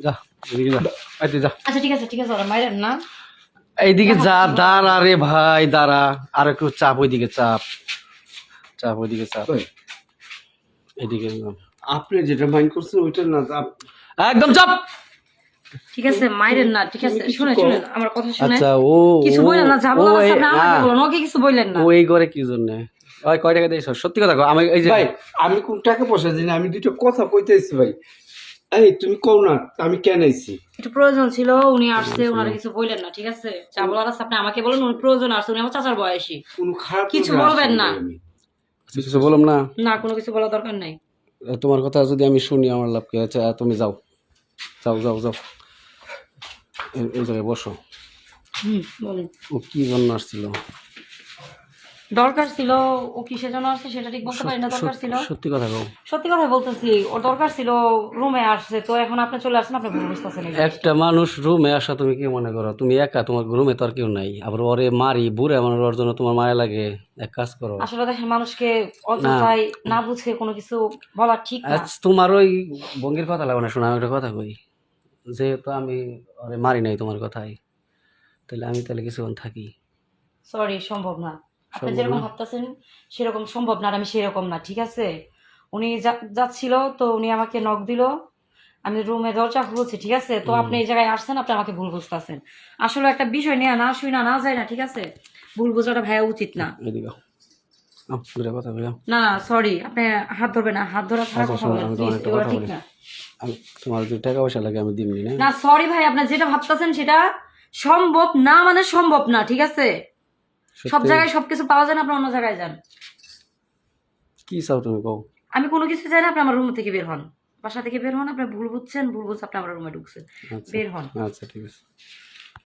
যা এদিকে যা আইতে যা আচ্ছা ঠিক আছে ওরা মাইরেন না। এইদিকে যা, দাঁড়া রে ভাই দাঁড়া, আর একটু চাপ ওইদিকে, চাপ চাপ ওইদিকে, চাপ এদিকে। আপনি যেটা মাইন্ড করছেন ওইটা না, একদম চাপ। ঠিক আছে মাইরেন না, ঠিক আছে শুনে আমার কথা শুনে। আচ্ছা ও কিছু বললেন না, যা বলার আছে আপনি আমাকে না, বলুন, ওকে কিছু বললেন না। ও এই করে কি জন্য ওই কয় টাকা দিয়েছ? সত্যি কথা কও। আমি এই যে ভাই আমি কোন টাকা পয়সা দিই না, আমি দুটো কথা কইতেছি ভাই। এই তুমি কও না আমি কেন আইছি? একটু প্রয়োজন ছিল, উনি আসছে, ওনারা কিছু বললেন না, ঠিক আছে? যা বলার আছে আপনি আমাকে বলুন, উনি প্রয়োজন আসছে, উনি আমার চাচার বয়সী। কোনো খারাপ কিছু লাগা বলবেন আসেনি না। আমি। কিছু বললাম না, না কোনো কিছু বলার দরকার নাই। তোমার কথা যদি আমি শুনি আমার লাভ কি? আচ্ছা তুমি যাও যাও যাও যাও, এই জায়গায় বসো। বলেন। ও কি জন্য আসছিল? দরকার ছিল, ও কিসের জন্য আসছে সেটা ঠিক বলতে পারি না। দরকার ছিল, সত্যি কথা কও। সত্যি কথা বলতেছি, ওর দরকার ছিল, রুমে আসছে, তো এখন আপনি চলে আসছেন, আপনি ভুল বুঝতেছেন। একটা মানুষ রুমে আসা তুমি কি মনে করো? তুমি একা, তোমার রুমে তো আর কেউ নাই। আবার ওরে মারি বুড়ে মানুষ, ওর জন্য তোমার মায়া লাগে? এক কাজ করো। আসলে দেখেন মানুষকে অযথায় না বুঝে কোনো কিছু বলা ঠিক না। তোমার ওই ভঙ্গির কথা লাগবে না, শোনো আমি একটা কথা কই। যেহেতু আমি ওরে মারি নাই তোমার কথাই, তাহলে আমি তাহলে কিছুক্ষণ থাকি। সরি, সম্ভব না। আপনি সম্ভব যেরকম না? ভাবতেছেন সেরকম সম্ভব না, আর আমি সেরকম না, ঠিক আছে? উনি যাচ্ছিল তো উনি আমাকে নক দিল, আমি রুমে দরজা খুলছি, ঠিক আছে? তো আপনি এই জায়গায় আসছেন, আপনি আমাকে ভুল বুঝতেছেন। আসলে একটা বিষয় নিয়ে না শুই না যায় না, ঠিক আছে? ভুল বোঝাটা ভাইয়া উচিত না। এদিকে দূরে কথা বললাম। না সরি, আপনি হাত ধরবেন না, হাত ধরা ছাড়া আচ্ছা কথা শোনো, বলেন আমি প্লিজ, তোমার একটা এগুলো কথা ঠিক বলি। না। তোমার যদি টাকা পয়সা লাগে আমি দিমনি না। না সরি ভাই, আপনি যেটা ভাবতেছেন সেটা সম্ভব না, মানে সম্ভব না, ঠিক আছে? সব সত্যি? জায়গায় সবকিছু পাওয়া যায় না, আপনি অন্য জায়গায় যান। কি চাও তুমি কও? আমি কোনো কিছু চাই না, আপনি আমার রুম থেকে বের হন, বাসা থেকে বের হন। আপনি ভুল বুঝছেন, ভুল বুঝছে আপনি আমার রুমে ঢুকছেন, আচ্ছা বের হন। আচ্ছা ঠিক আছে।